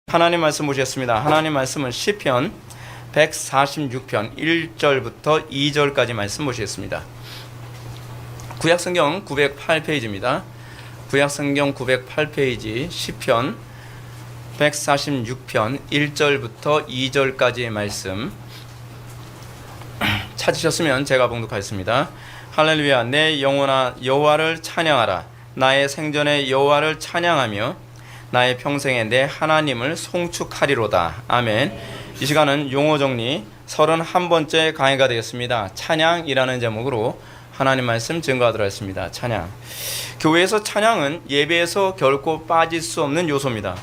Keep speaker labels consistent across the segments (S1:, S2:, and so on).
S1: 하나님 말씀 보셨습니다. 하나님 말씀은 시편 146편 1절부터 2절까지 말씀 보시겠습니다. 구약성경 908페이지입니다. 구약성경 908페이지 시편 146편 1절부터 2절까지의 말씀 찾으셨으면 제가 봉독하겠습니다. 할렐루야. 내 영혼아 여호와를 찬양하라. 나의 생전에 여호와를 찬양하며 나의 평생에 내 하나님을 송축하리로다. 아멘. 이 시간은 용어 정리 31번째 강의가 되겠습니다. 찬양이라는 제목으로 하나님 말씀 증거하도록 하겠습니다. 찬양. 교회에서 찬양은 예배에서 결코 빠질 수 없는 요소입니다.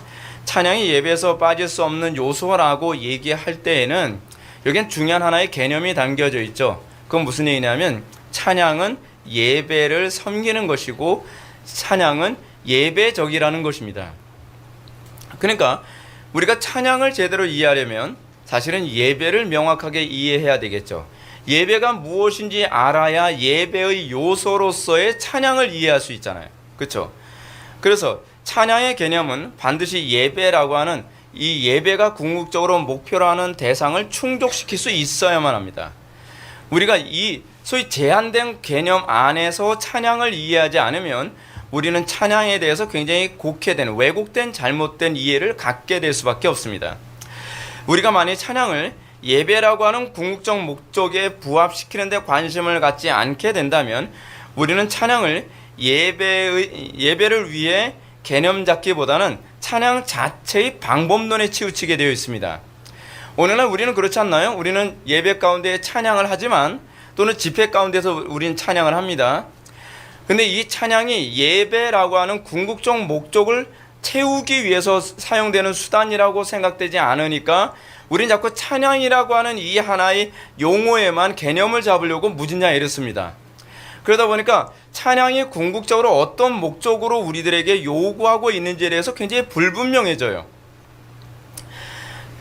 S1: 찬양이 예배에서 빠질 수 없는 요소라고 얘기할 때에는 여기엔 중요한 하나의 개념이 담겨져 있죠. 그건 무슨 얘기냐면 찬양은 예배를 섬기는 것이고 찬양은 예배적이라는 것입니다. 그러니까 우리가 찬양을 제대로 이해하려면 사실은 예배를 명확하게 이해해야 되겠죠. 예배가 무엇인지 알아야 예배의 요소로서의 찬양을 이해할 수 있잖아요. 그렇죠? 그래서 찬양의 개념은 반드시 예배라고 하는 이 예배가 궁극적으로 목표로 하는 대상을 충족시킬 수 있어야만 합니다. 우리가 이 소위 제한된 개념 안에서 찬양을 이해하지 않으면 우리는 찬양에 대해서 굉장히 곡해된, 왜곡된, 잘못된 이해를 갖게 될 수밖에 없습니다. 우리가 만약 찬양을 예배라고 하는 궁극적 목적에 부합시키는 데 관심을 갖지 않게 된다면 우리는 찬양을 예배를 위해 개념 잡기보다는 찬양 자체의 방법론에 치우치게 되어 있습니다. 오늘날 우리는 그렇지 않나요? 우리는 예배 가운데 찬양을 하지만 또는 집회 가운데서 우리는 찬양을 합니다. 근데 이 찬양이 예배라고 하는 궁극적 목적을 채우기 위해서 사용되는 수단이라고 생각되지 않으니까 우린 자꾸 찬양이라고 하는 이 하나의 용어에만 개념을 잡으려고 무진장 애를 씁니다. 그러다 보니까 찬양이 궁극적으로 어떤 목적으로 우리들에게 요구하고 있는지에 대해서 굉장히 불분명해져요.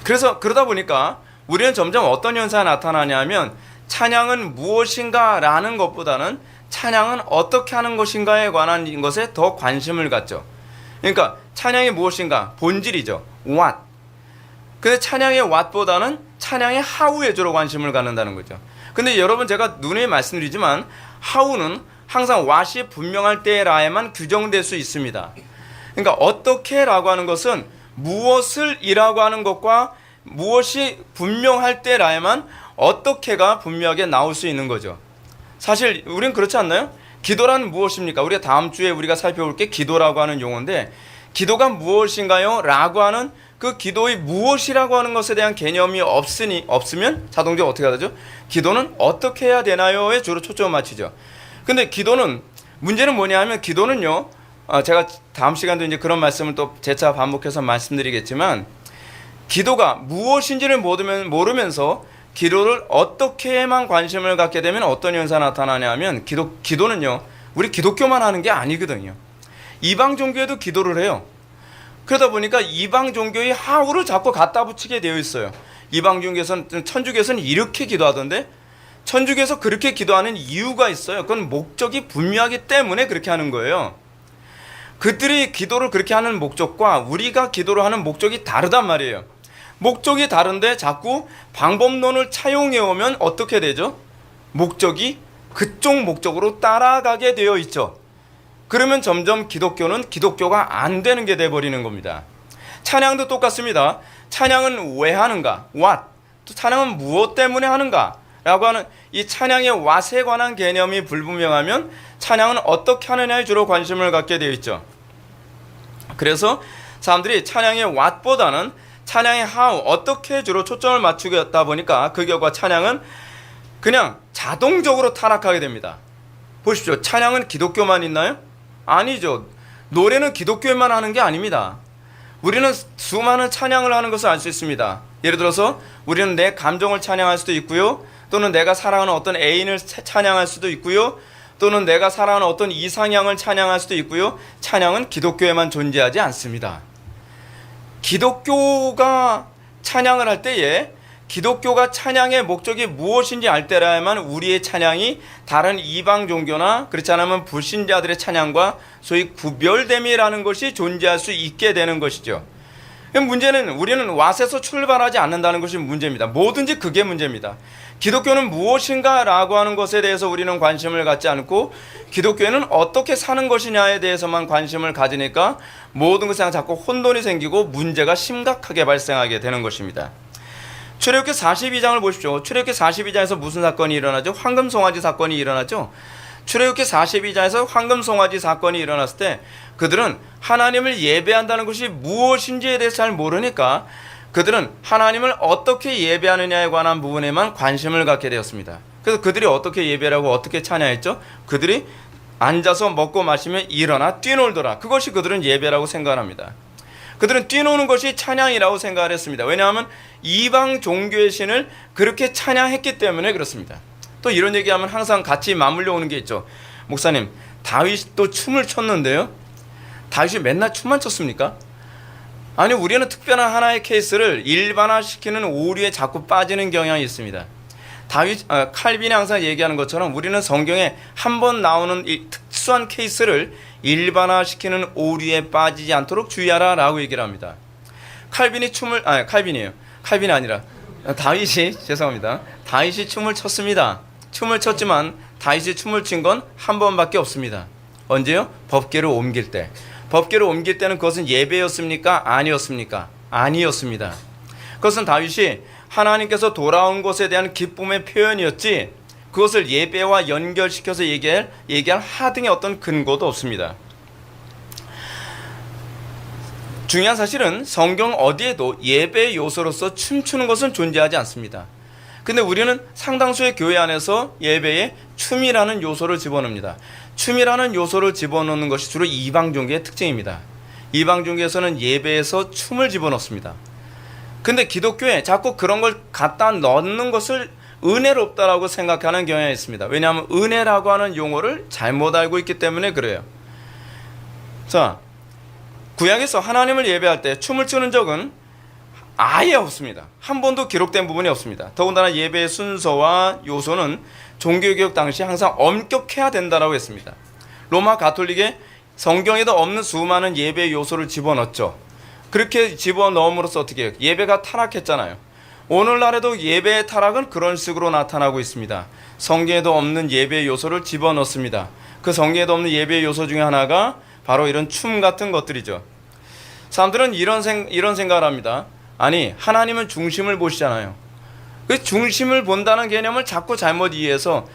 S1: 그래서 그러다 보니까 우리는 점점 어떤 현상이 나타나냐면 찬양은 무엇인가 라는 것보다는 찬양은 어떻게 하는 것인가에 관한 것에 더 관심을 갖죠. 그러니까 찬양이 무엇인가? 본질이죠. what. 근데 찬양의 what보다는 찬양의 how에 주로 관심을 갖는다는 거죠. 근데 여러분 제가 누누이 말씀드리지만 how는 항상 what이 분명할 때라야만 규정될 수 있습니다. 그러니까 어떻게라고 하는 것은 무엇을 이라고 하는 것과 무엇이 분명할 때라야만 어떻게가 분명하게 나올 수 있는 거죠. 사실 우리는 그렇지 않나요? 기도란 무엇입니까? 우리가 다음 주에 우리가 살펴볼 게 기도라고 하는 용어인데 기도가 무엇인가요? 라고 하는 그 기도의 무엇이라고 하는 것에 대한 개념이 없으면 자동적으로 어떻게 하죠? 기도는 어떻게 해야 되나요?에 주로 초점을 맞추죠. 근데 기도는 문제는 뭐냐 하면 기도는요. 제가 다음 시간도 이제 그런 말씀을 또 재차 반복해서 말씀드리겠지만 기도가 무엇인지를 모르면서 기도를 어떻게만 관심을 갖게 되면 어떤 현상이 나타나냐 하면 기도는요 우리 기독교만 하는 게 아니거든요. 이방 종교에도 기도를 해요. 그러다 보니까 이방 종교의 하우를 자꾸 갖다 붙이게 되어 있어요. 이방 종교에서는 천주교에서는 이렇게 기도하던데 천주교에서 그렇게 기도하는 이유가 있어요. 그건 목적이 분명하기 때문에 그렇게 하는 거예요. 그들이 기도를 그렇게 하는 목적과 우리가 기도를 하는 목적이 다르단 말이에요. 목적이 다른데 자꾸 방법론을 차용해 오면 어떻게 되죠? 목적이 그쪽 목적으로 따라가게 되어 있죠. 그러면 점점 기독교는 기독교가 안 되는 게 돼버리는 겁니다. 찬양도 똑같습니다. 찬양은 왜 하는가? what. 또 찬양은 무엇 때문에 하는가? 라고 하는 이 찬양의 what에 관한 개념이 불분명하면 찬양은 어떻게 하느냐에 주로 관심을 갖게 되어 있죠. 그래서 사람들이 찬양의 what보다는 찬양의 how, 어떻게 주로 초점을 맞추겠다 보니까 그 결과 찬양은 그냥 자동적으로 타락하게 됩니다. 보십시오. 찬양은 기독교만 있나요? 아니죠. 노래는 기독교에만 하는 게 아닙니다. 우리는 수많은 찬양을 하는 것을 알 수 있습니다. 예를 들어서 우리는 내 감정을 찬양할 수도 있고요. 또는 내가 사랑하는 어떤 애인을 찬양할 수도 있고요. 또는 내가 사랑하는 어떤 이상향을 찬양할 수도 있고요. 찬양은 기독교에만 존재하지 않습니다. 기독교가 찬양을 할 때에 기독교가 찬양의 목적이 무엇인지 알 때라야만 우리의 찬양이 다른 이방 종교나 그렇지 않으면 불신자들의 찬양과 소위 구별됨이라는 것이 존재할 수 있게 되는 것이죠. 문제는 우리는 왓에서 출발하지 않는다는 것이 문제입니다. 뭐든지 그게 문제입니다. 기독교는 무엇인가 라고 하는 것에 대해서 우리는 관심을 갖지 않고 기독교는 어떻게 사는 것이냐에 대해서만 관심을 가지니까 모든 것에 자꾸 혼돈이 생기고 문제가 심각하게 발생하게 되는 것입니다. 출애굽기 42장을 보십시오. 출애굽기 42장에서 무슨 사건이 일어나죠? 황금송아지 사건이 일어나죠. 출애굽기 42장에서 황금송아지 사건이 일어났을 때 그들은 하나님을 예배한다는 것이 무엇인지에 대해서 잘 모르니까 그들은 하나님을 어떻게 예배하느냐에 관한 부분에만 관심을 갖게 되었습니다. 그래서 그들이 어떻게 예배하고 어떻게 찬양했죠? 그들이 앉아서 먹고 마시며 일어나 뛰놀더라. 그것이 그들은 예배라고 생각합니다. 그들은 뛰노는 것이 찬양이라고 생각을 했습니다. 왜냐하면 이방 종교의 신을 그렇게 찬양했기 때문에 그렇습니다. 또 이런 얘기하면 항상 같이 맞물려 오는 게 있죠. 목사님, 다윗도 춤을 췄는데요. 다윗이 맨날 춤만 췄습니까? 아니, 우리는 특별한 하나의 케이스를 일반화시키는 오류에 자꾸 빠지는 경향이 있습니다. 칼빈이 항상 얘기하는 것처럼 우리는 성경에 한 번 나오는 이 특수한 케이스를 일반화시키는 오류에 빠지지 않도록 주의하라 라고 얘기를 합니다. 칼빈이 다윗이 죄송합니다. 다윗이 춤을 췄습니다. 춤을 췄지만 다윗이 춤을 춘 건 한 번밖에 없습니다. 언제요? 법궤를 옮길 때. 법궤를 옮길 때는 그것은 예배였습니까? 아니었습니까? 아니었습니다. 그것은 다윗이 하나님께서 돌아온 것에 대한 기쁨의 표현이었지 그것을 예배와 연결시켜서 얘기할 하등의 어떤 근거도 없습니다. 중요한 사실은 성경 어디에도 예배의 요소로서 춤추는 것은 존재하지 않습니다. 근데 우리는 상당수의 교회 안에서 예배에 춤이라는 요소를 집어넣습니다. 춤이라는 요소를 집어넣는 것이 주로 이방 종교의 특징입니다. 이방 종교에서는 예배에서 춤을 집어넣습니다. 근데 기독교에 자꾸 그런 걸 갖다 넣는 것을 은혜롭다라고 생각하는 경향이 있습니다. 왜냐하면 은혜라고 하는 용어를 잘못 알고 있기 때문에 그래요. 자, 구약에서 하나님을 예배할 때 춤을 추는 적은 아예 없습니다. 한 번도 기록된 부분이 없습니다. 더군다나 예배의 순서와 요소는 종교개혁 당시 항상 엄격해야 된다라고 했습니다. 로마 가톨릭의 성경에도 없는 수많은 예배의 요소를 집어넣었죠. 그렇게 집어넣음으로써 어떻게 해요? 예배가 타락했잖아요. 오늘날에도 예배의 타락은 그런 식으로 나타나고 있습니다. 성경에도 없는 예배의 요소를 집어넣습니다. 그 성경에도 없는 예배의 요소 중에 하나가 바로 이런 춤 같은 것들이죠. 사람들은 이런 생각을 합니다. 아니, 하나님은 중심을 보시잖아요. 그 중심을 본다는 개념을 자꾸 잘못 이해해서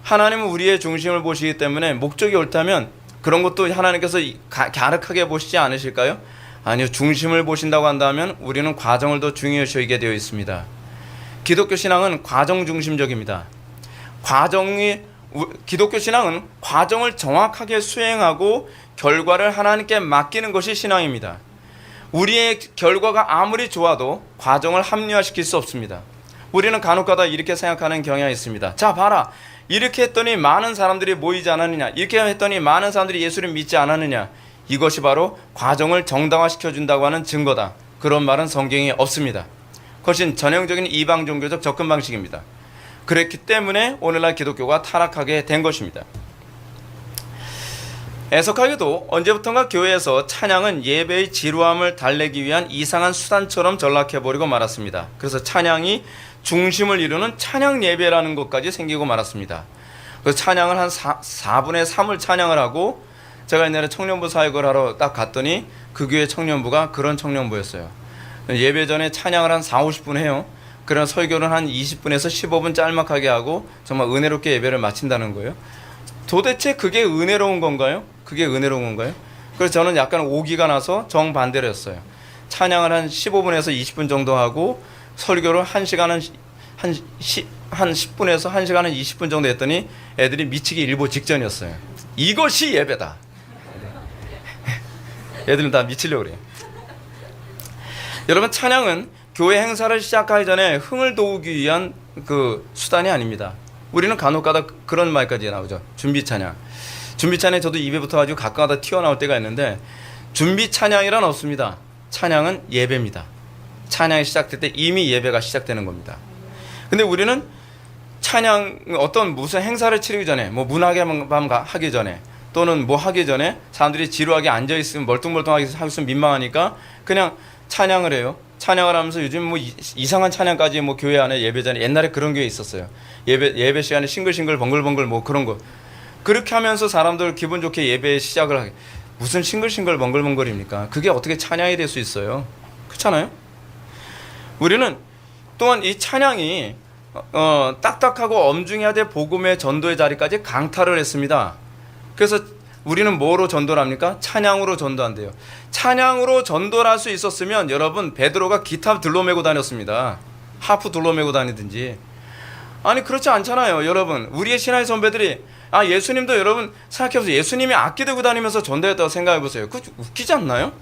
S1: 하나님은 우리의 중심을 보시기 때문에 목적이 옳다면 그런 것도 하나님께서 갸륵하게 보시지 않으실까요? 아니요, 중심을 보신다고 한다면 우리는 과정을 더 중요시 여기게 되어 있습니다. 기독교 신앙은 과정 중심적입니다. 기독교 신앙은 과정을 정확하게 수행하고 결과를 하나님께 맡기는 것이 신앙입니다. 우리의 결과가 아무리 좋아도 과정을 합리화시킬 수 없습니다. 우리는 간혹가다 이렇게 생각하는 경향이 있습니다. 자, 봐라. 이렇게 했더니 많은 사람들이 모이지 않았느냐. 이렇게 했더니 많은 사람들이 예수를 믿지 않았느냐. 이것이 바로 과정을 정당화시켜준다고 하는 증거다. 그런 말은 성경에 없습니다. 그것은 전형적인 이방 종교적 접근 방식입니다. 그랬기 때문에 오늘날 기독교가 타락하게 된 것입니다. 애석하게도 언제부턴가 교회에서 찬양은 예배의 지루함을 달래기 위한 이상한 수단처럼 전락해버리고 말았습니다. 그래서 찬양이 중심을 이루는 찬양 예배라는 것까지 생기고 말았습니다. 그래서 찬양을 한 4분의 3을 찬양을 하고 제가 옛날에 청년부 사역을 하러 딱 갔더니 그 교회 청년부가 그런 청년부였어요. 예배 전에 찬양을 한 4, 50분 해요. 그런 설교는 한 20분에서 15분 짤막하게 하고 정말 은혜롭게 예배를 마친다는 거예요. 도대체 그게 은혜로운 건가요? 그게 은혜로운 건가요? 그래서 저는 약간 오기가 나서 정반대로 했어요. 찬양을 한 15분에서 20분 정도 하고 설교를 1시간은 한 10분에서 1시간은 20분 정도 했더니 애들이 미치기 일보 직전이었어요. 이것이 예배다. 애들은 다 미치려고 그래요. 여러분, 찬양은 교회 행사를 시작하기 전에 흥을 돋우기 위한 그 수단이 아닙니다. 우리는 간혹가다 그런 말까지 나오죠. 준비 찬양. 준비 찬양이 저도 입에 붙어가지고 가끔가다 튀어나올 때가 있는데 준비 찬양이란 없습니다. 찬양은 예배입니다. 찬양이 시작될 때 이미 예배가 시작되는 겁니다. 근데 우리는 찬양 무슨 행사를 치르기 전에 뭐 문학의 밤 하기 전에 또는 뭐 하기 전에 사람들이 지루하게 앉아있으면 멀뚱멀뚱하게 하고 있으면 민망하니까 그냥 찬양을 해요. 찬양을 하면서 요즘 뭐 이상한 찬양까지 뭐 교회 안에 예배전에 옛날에 그런 교회 있었어요. 예배 시간에 싱글싱글 번글번글 뭐 그런 거. 그렇게 하면서 사람들 기분 좋게 예배 시작을 하게. 무슨 싱글싱글 번글번글입니까? 그게 어떻게 찬양이 될 수 있어요? 그렇잖아요? 우리는 또한 이 찬양이 딱딱하고 엄중해야 복음의 전도의 자리까지 강탈을 했습니다. 그래서 우리는 뭐로 전도를 합니까? 찬양으로 전도한대요. 찬양으로 전도를 할 수 있었으면 여러분 베드로가 기타 둘러매고 다녔습니다. 하프 둘러매고 다니든지. 아니 그렇지 않잖아요. 여러분 우리의 신앙의 선배들이 예수님도 여러분 생각해보세요. 예수님이 악기 들고 다니면서 전도했다고 생각해보세요. 그거 웃기지 않나요?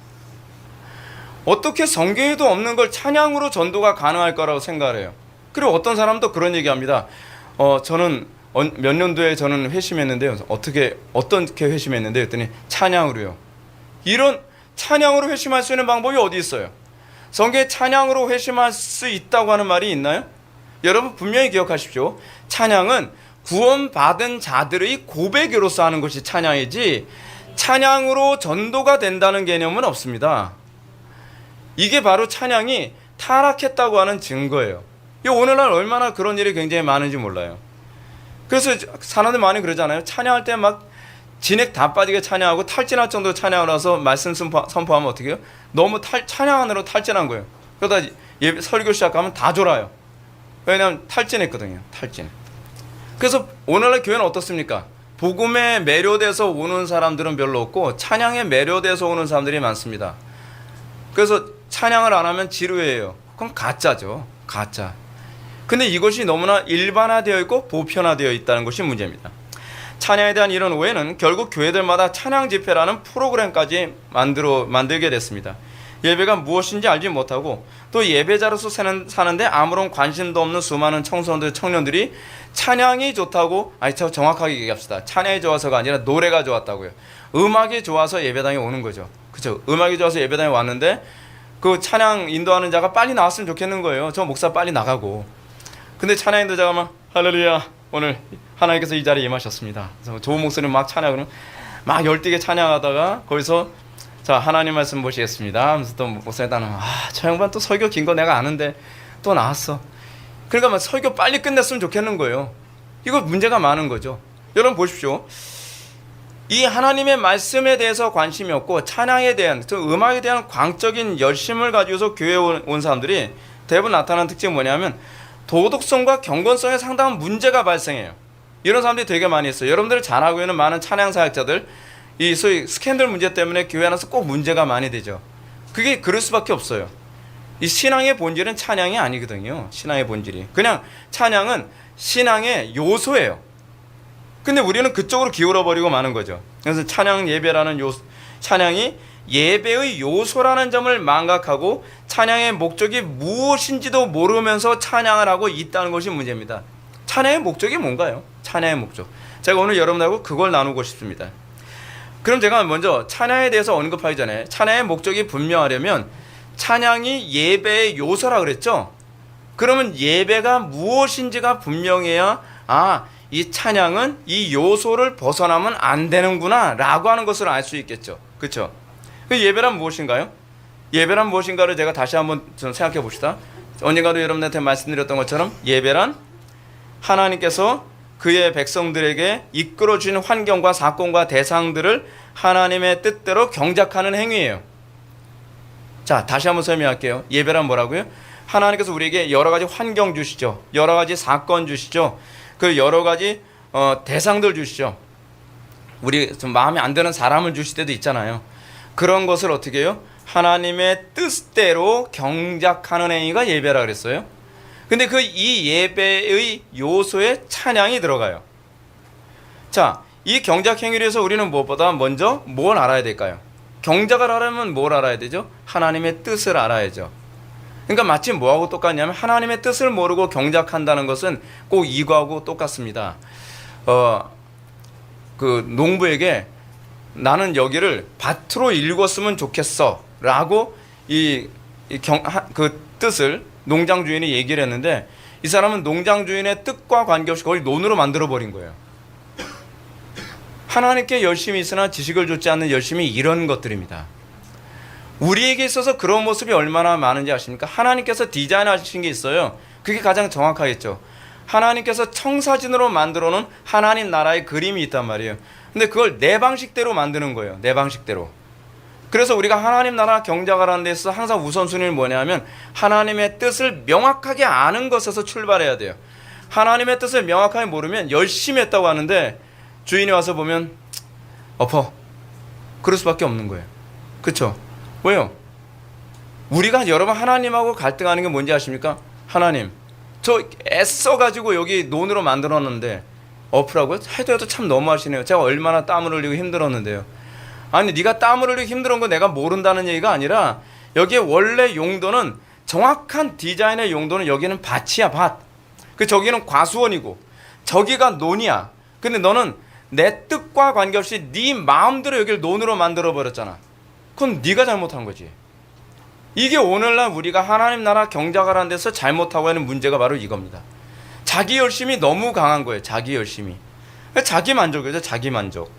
S1: 어떻게 성경에도 없는 걸 찬양으로 전도가 가능할 거라고 생각을 해요. 그리고 어떤 사람도 그런 얘기합니다. 저는 몇 년도에 저는 회심했는데요. 어떻게 회심했는데요? 했더니 찬양으로요. 이런 찬양으로 회심할 수 있는 방법이 어디 있어요? 성경에 찬양으로 회심할 수 있다고 하는 말이 있나요? 여러분 분명히 기억하십시오. 찬양은 구원받은 자들의 고백으로서 하는 것이 찬양이지 찬양으로 전도가 된다는 개념은 없습니다. 이게 바로 찬양이 타락했다고 하는 증거예요. 오늘날 얼마나 그런 일이 굉장히 많은지 몰라요. 그래서 사람들 많이 그러잖아요. 찬양할 때 막 진액 다 빠지게 찬양하고 탈진할 정도로 찬양을 해서 말씀 선포하면 어떻게 해요? 너무 찬양하느라 탈진한 거예요. 그러다 설교 시작하면 다 졸아요. 왜냐하면 탈진했거든요. 탈진. 그래서 오늘날 교회는 어떻습니까? 복음에 매료돼서 오는 사람들은 별로 없고 찬양에 매료돼서 오는 사람들이 많습니다. 그래서 찬양을 안 하면 지루해요. 그럼 가짜죠. 가짜. 근데 이것이 너무나 일반화되어 있고 보편화되어 있다는 것이 문제입니다. 찬양에 대한 이런 오해는 결국 교회들마다 찬양 집회라는 프로그램까지 만들게 됐습니다. 예배가 무엇인지 알지 못하고 또 예배자로서 사는데 아무런 관심도 없는 수많은 청소년들, 청년들이 찬양이 좋다고 정확하게 얘기합시다. 찬양이 좋아서가 아니라 노래가 좋았다고요. 음악이 좋아서 예배당에 오는 거죠. 그렇죠? 음악이 좋아서 예배당에 왔는데 그 찬양 인도하는 자가 빨리 나왔으면 좋겠는 거예요. 저 목사 빨리 나가고. 근데 찬양 인도자가 막 할렐루야 오늘 하나님께서 이 자리에 임하셨습니다. 그래서 좋은 목소리 막 찬양을 막 열띠게 찬양하다가 거기서 자 하나님 말씀 보시겠습니다 하면서 또 목사님 따라 저 양반 또 설교 긴 거 내가 아는데 또 나왔어. 그러니까 막 설교 빨리 끝냈으면 좋겠는 거예요. 이거 문제가 많은 거죠. 여러분 보십시오. 이 하나님의 말씀에 대해서 관심이 없고 찬양에 대한 음악에 대한 광적인 열심을 가지고서 교회에 온 사람들이 대부분 나타나는 특징이 뭐냐면 도덕성과 경건성에 상당한 문제가 발생해요. 이런 사람들이 되게 많이 있어요. 여러분들이 잘 알고 있는 많은 찬양 사역자들 이 소위 스캔들 문제 때문에 교회 안에서 꼭 문제가 많이 되죠. 그게 그럴 수밖에 없어요. 이 신앙의 본질은 찬양이 아니거든요. 신앙의 본질이 그냥 찬양은 신앙의 요소예요. 근데 우리는 그쪽으로 기울어 버리고 마는 거죠. 그래서 찬양 예배라는 찬양이 예배의 요소라는 점을 망각하고 찬양의 목적이 무엇인지도 모르면서 찬양을 하고 있다는 것이 문제입니다. 찬양의 목적이 뭔가요? 찬양의 목적. 제가 오늘 여러분하고 그걸 나누고 싶습니다. 그럼 제가 먼저 찬양에 대해서 언급하기 전에 찬양의 목적이 분명하려면 찬양이 예배의 요소라 그랬죠? 그러면 예배가 무엇인지가 분명해야 이 찬양은 이 요소를 벗어나면 안 되는구나 라고 하는 것을 알 수 있겠죠. 그렇죠? 예배란 무엇인가요? 예배란 무엇인가를 제가 다시 한번 좀 생각해 봅시다. 언젠가도 여러분한테 말씀드렸던 것처럼 예배란 하나님께서 그의 백성들에게 이끌어 주신 환경과 사건과 대상들을 하나님의 뜻대로 경작하는 행위예요. 자, 다시 한번 설명할게요. 예배란 뭐라고요? 하나님께서 우리에게 여러 가지 환경 주시죠. 여러 가지 사건 주시죠. 그 여러 가지 대상들 주시죠. 우리 좀 마음에 안 드는 사람을 주실 때도 있잖아요. 그런 것을 어떻게 해요? 하나님의 뜻대로 경작하는 행위가 예배라 그랬어요. 근데 이 예배의 요소에 찬양이 들어가요. 자, 이 경작 행위를 해서 우리는 무엇보다 먼저 뭘 알아야 될까요? 경작을 하려면 뭘 알아야 되죠? 하나님의 뜻을 알아야죠. 그러니까 마치 뭐하고 똑같냐면 하나님의 뜻을 모르고 경작한다는 것은 꼭 이거하고 똑같습니다. 그 농부에게 나는 여기를 밭으로 일궜으면 좋겠어 라고 그 뜻을 농장 주인이 얘기를 했는데 이 사람은 농장 주인의 뜻과 관계없이 그걸 논으로 만들어 버린 거예요. 하나님께 열심히 있으나 지식을 줬지 않는 열심이 이런 것들입니다. 우리에게 있어서 그런 모습이 얼마나 많은지 아십니까? 하나님께서 디자인하신 게 있어요. 그게 가장 정확하겠죠. 하나님께서 청사진으로 만들어 놓은 하나님 나라의 그림이 있단 말이에요. 근데 그걸 내 방식대로 만드는 거예요. 내 방식대로. 그래서 우리가 하나님 나라 경작하라는 데 있어서 항상 우선순위는 뭐냐면 하나님의 뜻을 명확하게 아는 것에서 출발해야 돼요. 하나님의 뜻을 명확하게 모르면 열심히 했다고 하는데 주인이 와서 보면 엎어. 그럴 수밖에 없는 거예요. 그렇죠? 왜요? 우리가 여러분 하나님하고 갈등하는 게 뭔지 아십니까? 하나님, 저 애써가지고 여기 논으로 만들었는데 엎으라고요? 해도 참 너무하시네요. 제가 얼마나 땀을 흘리고 힘들었는데요. 아니 네가 땀을 흘리고 힘들은 거 내가 모른다는 얘기가 아니라 여기에 원래 용도는 정확한 디자인의 용도는 여기는 밭이야 밭. 그 저기는 과수원이고 저기가 논이야. 근데 너는 내 뜻과 관계없이 네 마음대로 여기를 논으로 만들어 버렸잖아. 그건 네가 잘못한 거지. 이게 오늘날 우리가 하나님 나라 경작하라는 데서 잘못하고 하는 문제가 바로 이겁니다. 자기 열심이 너무 강한 거예요. 자기 열심이. 자기 만족이죠. 자기 만족.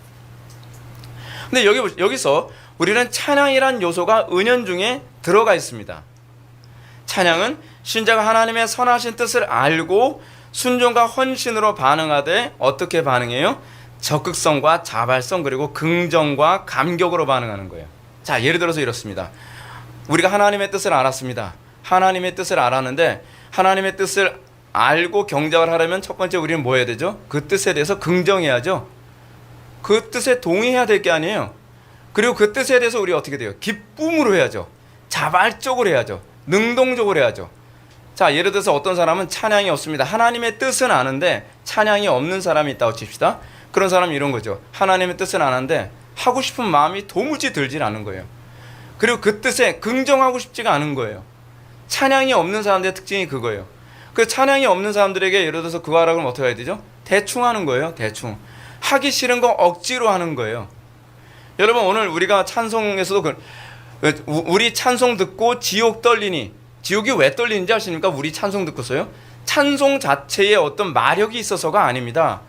S1: 근데 여기서 우리는 찬양이란 요소가 은연중에 들어가 있습니다. 찬양은 신자가 하나님의 선하신 뜻을 알고 순종과 헌신으로 반응하되 어떻게 반응해요? 적극성과 자발성 그리고 긍정과 감격으로 반응하는 거예요. 자, 예를 들어서 이렇습니다. 우리가 하나님의 뜻을 알았습니다. 하나님의 뜻을 알았는데 하나님의 뜻을 알고 경작을 하려면 첫 번째 우리는 뭐 해야 되죠? 그 뜻에 대해서 긍정해야죠. 그 뜻에 동의해야 될 게 아니에요. 그리고 그 뜻에 대해서 우리 어떻게 돼요? 기쁨으로 해야죠. 자발적으로 해야죠. 능동적으로 해야죠. 자, 예를 들어서 어떤 사람은 찬양이 없습니다. 하나님의 뜻은 아는데 찬양이 없는 사람이 있다고 칩시다. 그런 사람은 이런 거죠. 하나님의 뜻은 아는데 하고 싶은 마음이 도무지 들질 않은 거예요. 그리고 그 뜻에 긍정하고 싶지가 않은 거예요. 찬양이 없는 사람들의 특징이 그거예요. 그 찬양이 없는 사람들에게 예를 들어서 그거 하라고 하면 어떻게 해야 되죠? 대충 하는 거예요. 대충. 하기 싫은 거 억지로 하는 거예요. 여러분 오늘 우리가 찬송에서도 우리 찬송 듣고 지옥 떨리니 지옥이 왜 떨리는지 아십니까? 우리 찬송 듣고서요. 찬송 자체에 어떤 마력이 있어서가 아닙니다.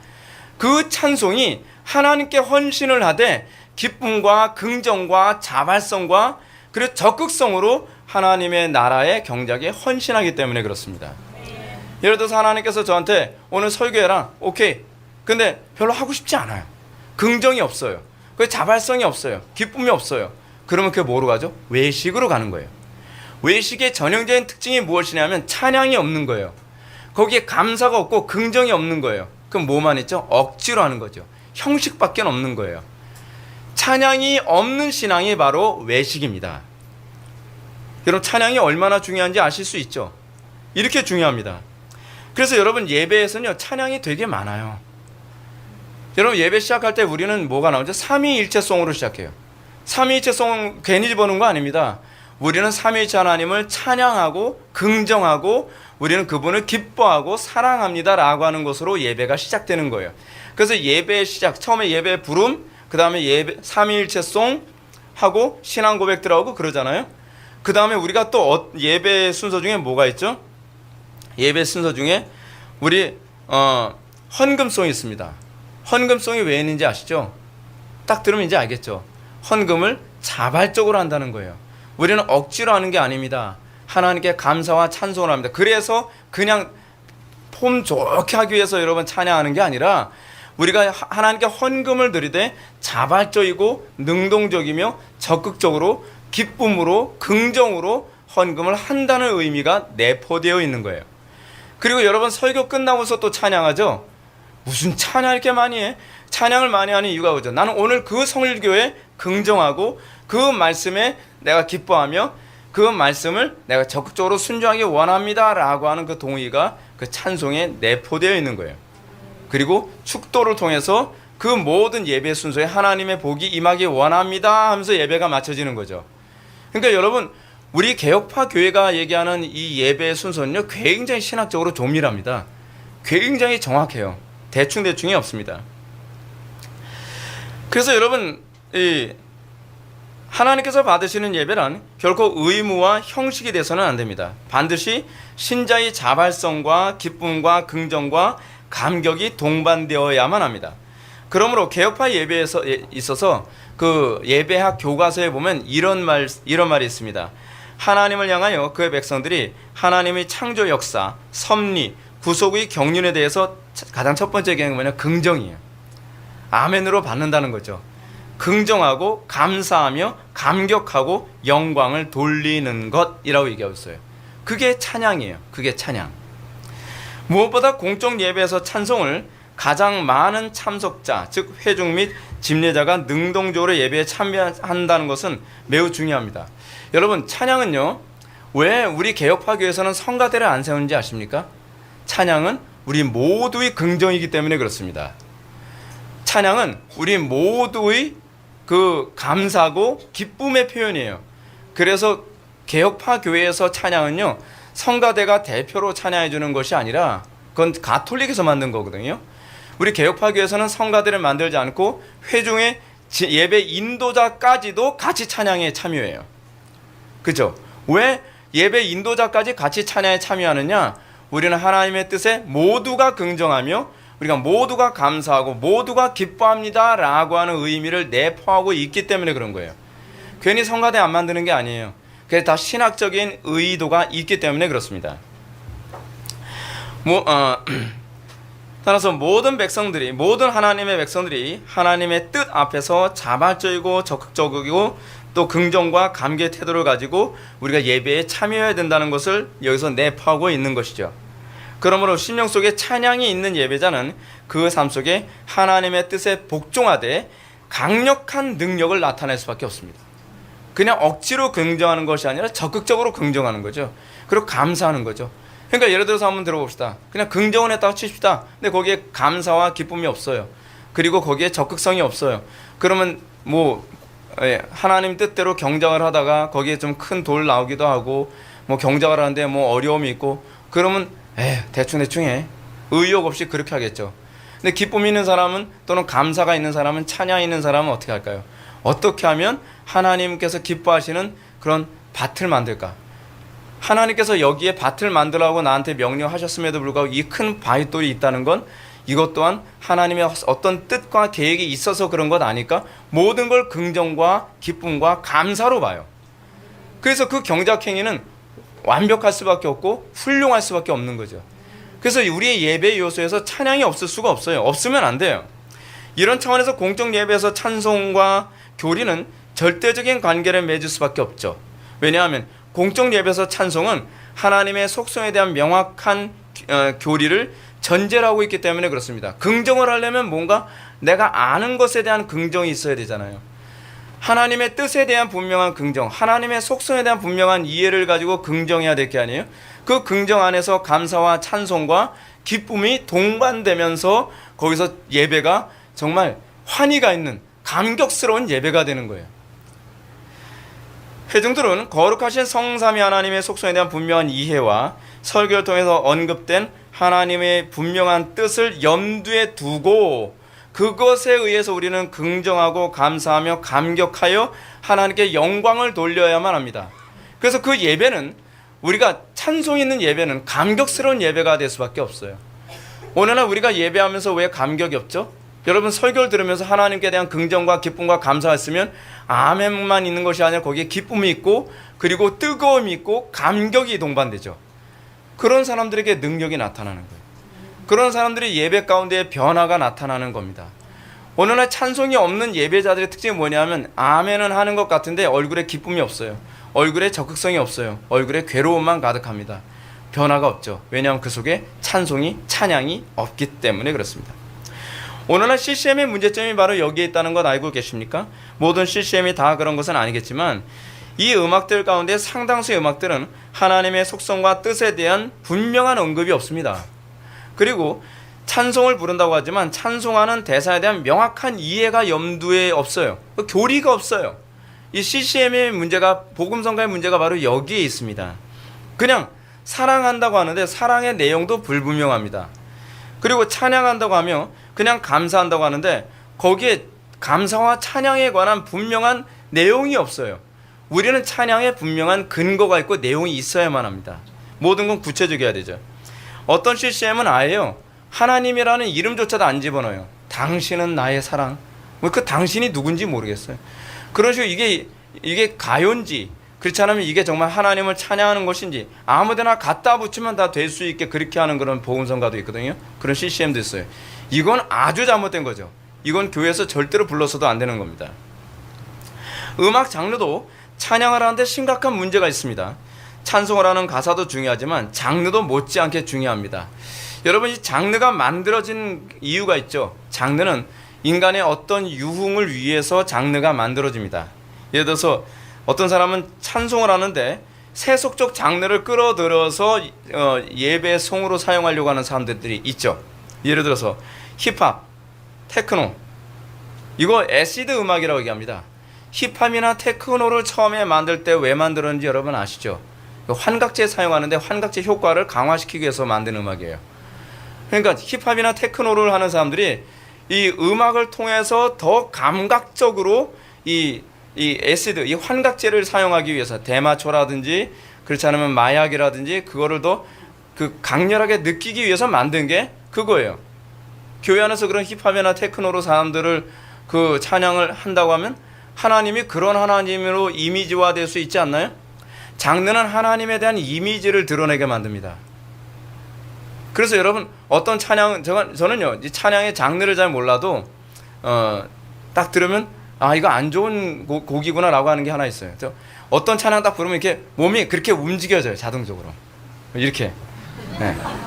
S1: 그 찬송이 하나님께 헌신을 하되 기쁨과 긍정과 자발성과 그리고 적극성으로 하나님의 나라의 경작에 헌신하기 때문에 그렇습니다. 예를 들어서 하나님께서 저한테 오늘 설교해라. 오케이. 근데 별로 하고 싶지 않아요. 긍정이 없어요. 그 자발성이 없어요. 기쁨이 없어요. 그러면 그게 뭐로 가죠? 외식으로 가는 거예요. 외식의 전형적인 특징이 무엇이냐면 찬양이 없는 거예요. 거기에 감사가 없고 긍정이 없는 거예요. 그럼 뭐만 있죠? 억지로 하는 거죠. 형식밖에 없는 거예요. 찬양이 없는 신앙이 바로 외식입니다. 여러분 찬양이 얼마나 중요한지 아실 수 있죠? 이렇게 중요합니다. 그래서 여러분 예배에서는요 찬양이 되게 많아요. 여러분 예배 시작할 때 우리는 뭐가 나오죠? 삼위일체송으로 시작해요. 삼위일체송 괜히 집어넣은 거 아닙니다. 우리는 삼위일체 하나님을 찬양하고 긍정하고 우리는 그분을 기뻐하고 사랑합니다 라고 하는 것으로 예배가 시작되는 거예요. 그래서 예배의 시작, 처음에 예배 부름, 그 다음에 예배 삼위일체송 하고 신앙 고백 들어가고 그러잖아요. 그 다음에 우리가 또 예배 순서 중에 뭐가 있죠? 예배 순서 중에 우리 헌금송이 있습니다. 헌금송이 왜 있는지 아시죠? 딱 들으면 이제 알겠죠. 헌금을 자발적으로 한다는 거예요. 우리는 억지로 하는 게 아닙니다. 하나님께 감사와 찬송을 합니다. 그래서 그냥 폼 좋게 하기 위해서 여러분 찬양하는 게 아니라 우리가 하나님께 헌금을 드리되 자발적이고 능동적이며 적극적으로 기쁨으로 긍정으로 헌금을 한다는 의미가 내포되어 있는 거예요. 그리고 여러분 설교 끝나고서 또 찬양하죠. 무슨 찬양 이렇게 많이 해? 찬양을 많이 하는 이유가 뭐죠? 나는 오늘 그 설교에 긍정하고 그 말씀에 내가 기뻐하며 그 말씀을 내가 적극적으로 순종하기 원합니다 라고 하는 그 동의가 그 찬송에 내포되어 있는 거예요. 그리고 축도를 통해서 그 모든 예배 순서에 하나님의 복이 임하기 원합니다 하면서 예배가 마쳐지는 거죠. 그러니까 여러분 우리 개혁파 교회가 얘기하는 이 예배의 순서는요 굉장히 신학적으로 조밀합니다. 굉장히 정확해요. 대충대충이 없습니다. 그래서 여러분 하나님께서 받으시는 예배란 결코 의무와 형식이 돼서는 안 됩니다. 반드시 신자의 자발성과 기쁨과 긍정과 감격이 동반되어야만 합니다. 그러므로 개혁파 예배에서 있어서 그 예배학 교과서에 보면 이런 말이 있습니다. 하나님을 향하여 그의 백성들이 하나님의 창조 역사, 섭리, 구속의 경륜에 대해서 가장 첫 번째 계획은 뭐냐? 긍정이에요. 아멘으로 받는다는 거죠. 긍정하고 감사하며 감격하고 영광을 돌리는 것이라고 얘기하고 있어요. 그게 찬양이에요. 그게 찬양. 무엇보다 공적 예배에서 찬송을 가장 많은 참석자, 즉 회중 및 집례자가 능동적으로 예배에 참여한다는 것은 매우 중요합니다. 여러분, 찬양은요, 왜 우리 개혁파교에서는 성가대를 안 세우는지 아십니까? 찬양은 우리 모두의 긍정이기 때문에 그렇습니다. 찬양은 우리 모두의 그 감사고 기쁨의 표현이에요. 그래서 개혁파 교회에서 찬양은요, 성가대가 대표로 찬양해 주는 것이 아니라 그건 가톨릭에서 만든 거거든요. 우리 개혁파 교회에서는 성가대를 만들지 않고 회중의 예배 인도자까지도 같이 찬양에 참여해요. 그죠? 왜 예배 인도자까지 같이 찬양에 참여하느냐? 우리는 하나님의 뜻에 모두가 긍정하며 우리가 모두가 감사하고 모두가 기뻐합니다 라고 하는 의미를 내포하고 있기 때문에 그런 거예요. 괜히 성가대 안 만드는 게 아니에요. 그게 다 신학적인 의도가 있기 때문에 그렇습니다. 따라서 모든 하나님의 백성들이 하나님의 뜻 앞에서 자발적이고 적극적이고 또 긍정과 감개의 태도를 가지고 우리가 예배에 참여해야 된다는 것을 여기서 내포하고 있는 것이죠. 그러므로 심령 속에 찬양이 있는 예배자는 그 삶 속에 하나님의 뜻에 복종하되 강력한 능력을 나타낼 수밖에 없습니다. 그냥 억지로 긍정하는 것이 아니라 적극적으로 긍정하는 거죠. 그리고 감사하는 거죠. 그러니까 예를 들어서 한번 들어봅시다. 그냥 긍정을 했다고 칩시다. 근데 거기에 감사와 기쁨이 없어요. 그리고 거기에 적극성이 없어요. 그러면 하나님 뜻대로 경작을 하다가 거기에 좀 큰 돌 나오기도 하고 경작을 하는데 어려움이 있고 그러면 대충 해. 의욕 없이 그렇게 하겠죠. 근데 기쁨이 있는 사람은 또는 감사가 있는 사람은 찬양이 있는 사람은 어떻게 할까요? 어떻게 하면 하나님께서 기뻐하시는 그런 밭을 만들까? 하나님께서 여기에 밭을 만들라고 나한테 명령하셨음에도 불구하고 이 큰 바위돌이 있다는 건 이것 또한 하나님의 어떤 뜻과 계획이 있어서 그런 것 아닐까? 모든 걸 긍정과 기쁨과 감사로 봐요. 그래서 그 경작행위는 완벽할 수밖에 없고 훌륭할 수밖에 없는 거죠. 그래서 우리의 예배 요소에서 찬양이 없을 수가 없어요. 없으면 안 돼요. 이런 차원에서 공적 예배에서 찬송과 교리는 절대적인 관계를 맺을 수밖에 없죠. 왜냐하면 공적 예배에서 찬송은 하나님의 속성에 대한 명확한 교리를 전제로 하고 있기 때문에 그렇습니다. 긍정을 하려면 뭔가 내가 아는 것에 대한 긍정이 있어야 되잖아요. 하나님의 뜻에 대한 분명한 긍정, 하나님의 속성에 대한 분명한 이해를 가지고 긍정해야 될 게 아니에요. 그 긍정 안에서 감사와 찬송과 기쁨이 동반되면서 거기서 예배가 정말 환희가 있는 감격스러운 예배가 되는 거예요. 회중들은 거룩하신 성삼위 하나님의 속성에 대한 분명한 이해와 설교를 통해서 언급된 하나님의 분명한 뜻을 염두에 두고 그것에 의해서 우리는 긍정하고 감사하며 감격하여 하나님께 영광을 돌려야만 합니다. 그래서 그 예배는 우리가 찬송 있는 예배는 감격스러운 예배가 될 수밖에 없어요. 오늘날 우리가 예배하면서 왜 감격이 없죠? 여러분 설교를 들으면서 하나님께 대한 긍정과 기쁨과 감사가 있으면 아멘만 있는 것이 아니라 거기에 기쁨이 있고 그리고 뜨거움이 있고 감격이 동반되죠. 그런 사람들에게 능력이 나타나는 거예요. 그런 사람들이 예배 가운데 변화가 나타나는 겁니다. 오늘날 찬송이 없는 예배자들의 특징이 뭐냐면 아멘은 하는 것 같은데 얼굴에 기쁨이 없어요. 얼굴에 적극성이 없어요. 얼굴에 괴로움만 가득합니다. 변화가 없죠. 왜냐하면 그 속에 찬양이 없기 때문에 그렇습니다. 오늘날 CCM의 문제점이 바로 여기에 있다는 것 알고 계십니까? 모든 CCM이 다 그런 것은 아니겠지만 이 음악들 가운데 상당수의 음악들은 하나님의 속성과 뜻에 대한 분명한 언급이 없습니다. 그리고 찬송을 부른다고 하지만 찬송하는 대사에 대한 명확한 이해가 염두에 없어요. 교리가 없어요. 이 CCM의 문제가, 복음성가의 문제가 바로 여기에 있습니다. 그냥 사랑한다고 하는데 사랑의 내용도 불분명합니다. 그리고 찬양한다고 하며 그냥 감사한다고 하는데 거기에 감사와 찬양에 관한 분명한 내용이 없어요. 우리는 찬양에 분명한 근거가 있고 내용이 있어야만 합니다. 모든 건 구체적이어야 되죠. 어떤 CCM은 아예요 하나님이라는 이름조차도 안 집어넣어요. 당신은 나의 사랑. 뭐 그 당신이 누군지 모르겠어요. 그런 식으로 이게 가요인지 그렇지 않으면 이게 정말 하나님을 찬양하는 것인지 아무데나 갖다 붙이면 다 될 수 있게 그렇게 하는 그런 복음성가도 있거든요. 그런 CCM도 있어요. 이건 아주 잘못된 거죠. 이건 교회에서 절대로 불러서도 안 되는 겁니다. 음악 장르도 찬양을 하는데 심각한 문제가 있습니다. 찬송을 하는 가사도 중요하지만 장르도 못지않게 중요합니다. 여러분, 이 장르가 만들어진 이유가 있죠. 장르는 인간의 어떤 유흥을 위해서 장르가 만들어집니다. 예를 들어서 어떤 사람은 찬송을 하는데 세속적 장르를 끌어들여서 예배 송으로 사용하려고 하는 사람들이 있죠. 예를 들어서 힙합, 테크노, 이거 애시드 음악이라고 얘기합니다. 힙합이나 테크노를 처음에 만들 때 왜 만들었는지 여러분 아시죠? 환각제 사용하는데 환각제 효과를 강화시키기 위해서 만든 음악이에요. 그러니까 힙합이나 테크노를 하는 사람들이 이 음악을 통해서 더 감각적으로 이 애시드, 이 환각제를 사용하기 위해서 대마초라든지 그렇지 않으면 마약이라든지 그거를 더 그 강렬하게 느끼기 위해서 만든 게 그거예요. 교회 안에서 그런 힙합이나 테크노로 사람들을 그 찬양을 한다고 하면 하나님이 그런 하나님으로 이미지화될 수 있지 않나요? 장르는 하나님에 대한 이미지를 드러내게 만듭니다. 그래서 여러분 어떤 찬양, 저는요 이 찬양의 장르를 잘 몰라도 딱 들으면 아 이거 안 좋은 곡이구나 라고 하는 게 하나 있어요. 어떤 찬양 딱 부르면 이렇게 몸이 그렇게 움직여져요. 자동적으로 이렇게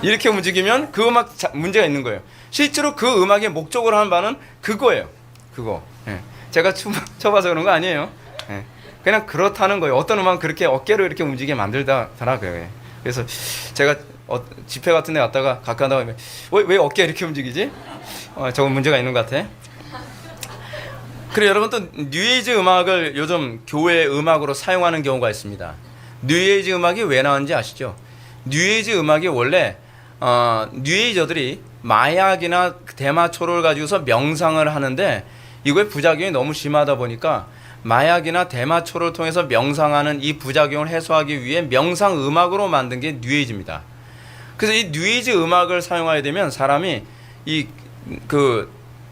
S1: 이렇게 움직이면 그 음악 문제가 있는 거예요. 실제로 그 음악의 목적으로 하는 바는 그거예요. 그거 제가 쳐봐서 그런 거 아니에요. 그냥 그렇다는 거예요. 어떤 음악은 그렇게 어깨를 이렇게 움직이게 만들더라고요. 그래서 제가 집회 같은 데 갔다가 가까이 하면 왜 어깨 이렇게 움직이지? 저건 문제가 있는 것 같아. 그리고 여러분 또 뉴에이지 음악을 요즘 교회 음악으로 사용하는 경우가 있습니다. 뉴에이지 음악이 왜 나왔는지 아시죠? 뉴에이지 음악이 원래 뉴에이저들이 마약이나 대마초를 가지고서 명상을 하는데 이거의 부작용이 너무 심하다 보니까 마약이나 대마초를 통해서 명상하는 이 부작용을 해소하기 위해 명상 음악으로 만든 게 뉴에이지입니다. 그래서 이 뉴에이지 음악을 사용하게 되면 사람이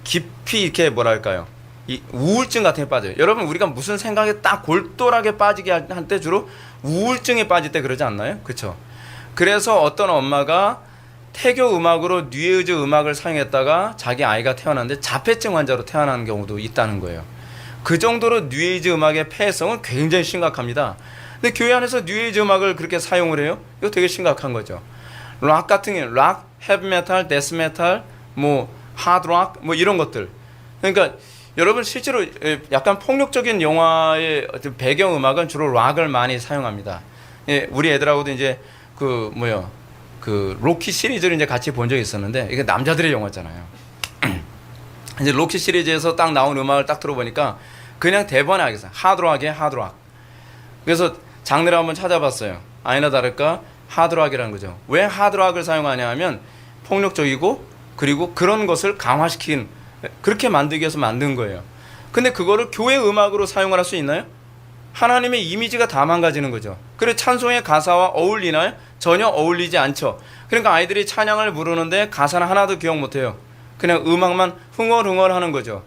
S1: 깊이 이렇게 뭐랄까요? 이 우울증 같은 게 빠져요. 여러분 우리가 무슨 생각에 딱 골똘하게 빠지게 할 때 주로 우울증에 빠질 때 그러지 않나요? 그렇죠? 그래서 어떤 엄마가 태교 음악으로 뉴에이지 음악을 사용했다가 자기 아이가 태어났는데 자폐증 환자로 태어나는 경우도 있다는 거예요. 그 정도로 뉴에이지 음악의 폐해성은 굉장히 심각합니다. 근데 교회 안에서 뉴에이지 음악을 그렇게 사용을 해요? 이거 되게 심각한 거죠. 락 같은 경우 락, 헤비메탈, 데스메탈, 뭐 하드락 뭐 이런 것들. 그러니까 여러분 실제로 약간 폭력적인 영화의 배경 음악은 주로 락을 많이 사용합니다. 우리 애들하고도 이제 그 로키 시리즈를 이제 같이 본 적이 있었는데 이게 남자들의 영화잖아요. 이제 로키 시리즈에서 딱 나온 음악을 딱 들어보니까 그냥 대번에 알겠어요. 하드락이에요, 하드락. 그래서 장르를 한번 찾아봤어요. 아니나 다를까 하드락이라는 거죠. 왜 하드락을 사용하냐 하면 폭력적이고 그리고 그런 것을 강화시킨 그렇게 만들기 위해서 만든 거예요. 근데 그거를 교회 음악으로 사용을 할 수 있나요? 하나님의 이미지가 다 망가지는 거죠. 그래서 찬송의 가사와 어울리나요? 전혀 어울리지 않죠. 그러니까 아이들이 찬양을 부르는데 가사는 하나도 기억 못해요. 그냥 음악만 흥얼흥얼 하는 거죠.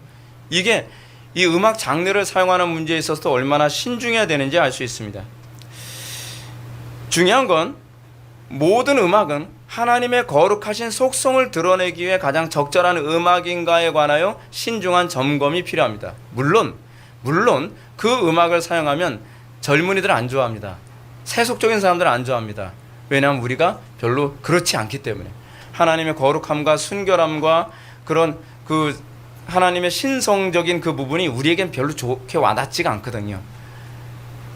S1: 이게 이 음악 장르를 사용하는 문제에 있어서 얼마나 신중해야 되는지 알 수 있습니다. 중요한 건 모든 음악은 하나님의 거룩하신 속성을 드러내기 위해 가장 적절한 음악인가에 관하여 신중한 점검이 필요합니다. 물론 그 음악을 사용하면 젊은이들 안 좋아합니다. 세속적인 사람들은 안 좋아합니다. 왜냐하면 우리가 별로 그렇지 않기 때문에 하나님의 거룩함과 순결함과 그런 그 하나님의 신성적인 그 부분이 우리에겐 별로 좋게 와닿지가 않거든요.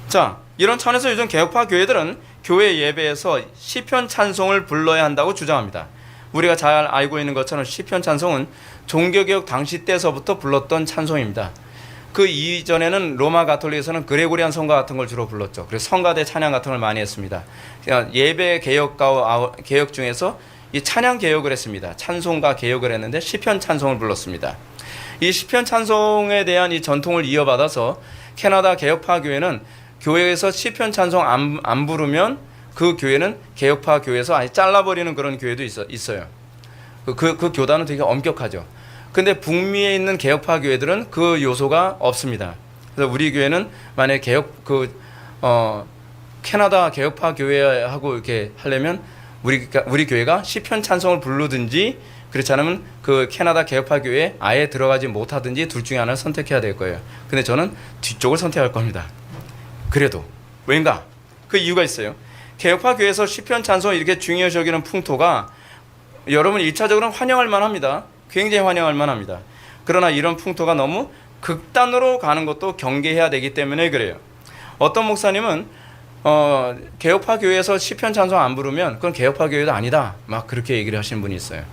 S1: 자, 이런 차원에서 요즘 개혁파 교회들은 교회 예배에서 시편 찬송을 불러야 한다고 주장합니다. 우리가 잘 알고 있는 것처럼 시편 찬송은 종교개혁 당시 때서부터 불렀던 찬송입니다. 그 이전에는 로마 가톨릭에서는 그레고리안 성가 같은 걸 주로 불렀죠. 그래서 성가대 찬양 같은 걸 많이 했습니다. 예배 개혁 중에서 이 찬양 개혁을 했습니다. 찬송가 개혁을 했는데 시편 찬송을 불렀습니다. 이 시편 찬송에 대한 이 전통을 이어받아서 캐나다 개혁파 교회는 교회에서 시편 찬송 안 부르면 그 교회는 개혁파 교회에서 아예 잘라버리는 그런 교회도 있어요. 그 교단은 되게 엄격하죠. 근데 북미에 있는 개혁파 교회들은 그 요소가 없습니다. 그래서 우리 교회는 만약에 캐나다 개혁파 교회하고 이렇게 하려면 우리 교회가 시편 찬송을 부르든지 그렇지 않으면 그 캐나다 개혁파 교회에 아예 들어가지 못하든지 둘 중에 하나를 선택해야 될 거예요. 근데 저는 뒤쪽을 선택할 겁니다. 그래도 왜인가? 그 이유가 있어요. 개혁파 교회에서 시편 찬송을 이렇게 중요시 여기는 풍토가 여러분 1차적으로는 환영할 만합니다. 굉장히 환영할 만합니다. 그러나 이런 풍토가 너무 극단으로 가는 것도 경계해야 되기 때문에 그래요. 어떤 목사님은 개혁파 교회에서 시편 찬송 안 부르면 그건 개혁파 교회도 아니다, 막 그렇게 얘기를 하시는 분이 있어요.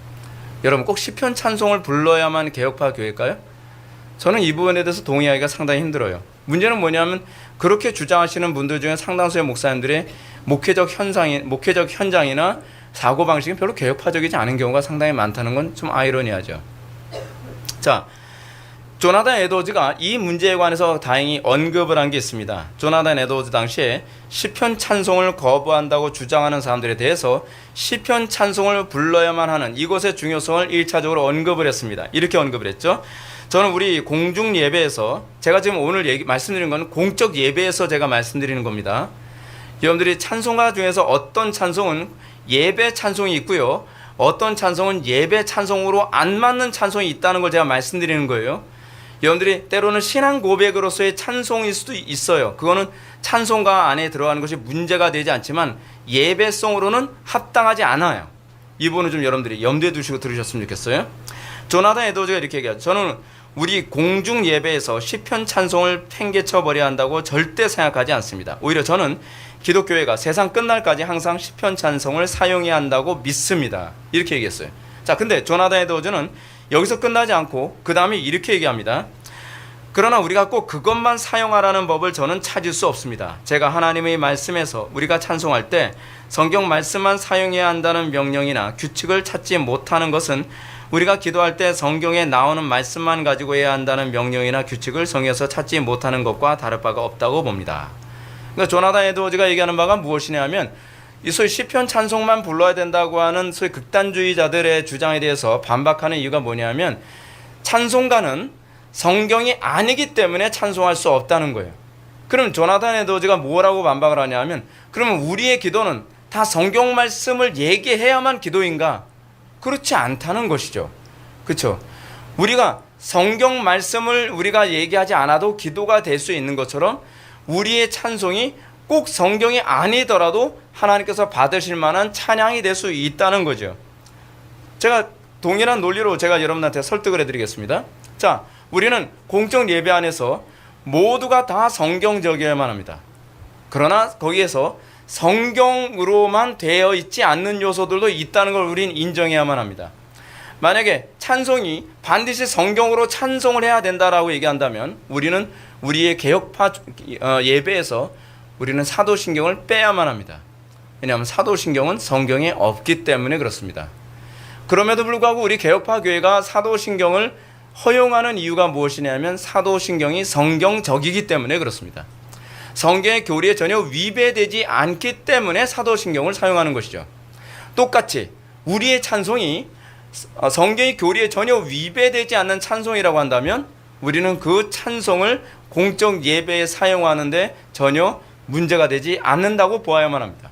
S1: 여러분 꼭 시편 찬송을 불러야만 개혁파 교회일까요? 저는 이 부분에 대해서 동의하기가 상당히 힘들어요. 문제는 뭐냐면 그렇게 주장하시는 분들 중에 상당수의 목사님들의 목회적 현장이나 사고방식이 별로 개혁파적이지 않은 경우가 상당히 많다는 건 좀 아이러니하죠. 자, 조나단 에드워즈가 이 문제에 관해서 다행히 언급을 한 게 있습니다. 조나단 에드워즈 당시에 시편 찬송을 거부한다고 주장하는 사람들에 대해서 시편 찬송을 불러야만 하는 이것의 중요성을 1차적으로 언급을 했습니다. 이렇게 언급을 했죠. 저는 우리 공중 예배에서 제가 지금 오늘 말씀드리는 건 공적 예배에서 제가 말씀드리는 겁니다. 여러분들이 찬송가 중에서 어떤 찬송은 예배 찬송이 있고요, 어떤 찬송은 예배 찬송으로 안 맞는 찬송이 있다는 걸 제가 말씀드리는 거예요. 여러분들이 때로는 신앙 고백으로서의 찬송일 수도 있어요. 그거는 찬송가 안에 들어가는 것이 문제가 되지 않지만 예배성으로는 합당하지 않아요. 이 부분은 좀 여러분들이 염두에 두시고 들으셨으면 좋겠어요. 조나단 에드워즈가 이렇게 얘기하죠. 저는 우리 공중 예배에서 시편 찬송을 팽개쳐 버려야 한다고 절대 생각하지 않습니다. 오히려 저는 기독교회가 세상 끝날까지 항상 시편 찬송을 사용해야 한다고 믿습니다. 이렇게 얘기했어요. 자, 근데 조나단 에드워즈는 여기서 끝나지 않고 그 다음에 이렇게 얘기합니다. 그러나 우리가 꼭 그것만 사용하라는 법을 저는 찾을 수 없습니다. 제가 하나님의 말씀에서 우리가 찬송할 때 성경 말씀만 사용해야 한다는 명령이나 규칙을 찾지 못하는 것은 우리가 기도할 때 성경에 나오는 말씀만 가지고 해야 한다는 명령이나 규칙을 성경에서 찾지 못하는 것과 다를 바가 없다고 봅니다. 그러니까 조나단 에드워즈가 얘기하는 바가 무엇이냐 하면 이 소위 시편 찬송만 불러야 된다고 하는 소위 극단주의자들의 주장에 대해서 반박하는 이유가 뭐냐면 찬송가는 성경이 아니기 때문에 찬송할 수 없다는 거예요. 그럼 조나단 에드워즈가 뭐라고 반박을 하냐면 그러면 우리의 기도는 다 성경 말씀을 얘기해야만 기도인가? 그렇지 않다는 것이죠. 그렇죠? 우리가 성경 말씀을 우리가 얘기하지 않아도 기도가 될 수 있는 것처럼 우리의 찬송이 꼭 성경이 아니더라도 하나님께서 받으실 만한 찬양이 될 수 있다는 거죠. 제가 동일한 논리로 제가 여러분한테 설득을 해드리겠습니다. 자, 우리는 공적 예배 안에서 모두가 다 성경적이어야만 합니다. 그러나 거기에서 성경으로만 되어 있지 않는 요소들도 있다는 걸 우리는 인정해야만 합니다. 만약에 찬송이 반드시 성경으로 찬송을 해야 된다라고 얘기한다면 우리는 우리의 개혁파 예배에서 우리는 사도신경을 빼야만 합니다. 왜냐하면 사도신경은 성경에 없기 때문에 그렇습니다. 그럼에도 불구하고 우리 개혁파 교회가 사도신경을 허용하는 이유가 무엇이냐면 사도신경이 성경적이기 때문에 그렇습니다. 성경의 교리에 전혀 위배되지 않기 때문에 사도신경을 사용하는 것이죠. 똑같이 우리의 찬송이 성경의 교리에 전혀 위배되지 않는 찬송이라고 한다면 우리는 그 찬송을 공적 예배에 사용하는데 전혀 문제가 되지 않는다고 보아야만 합니다.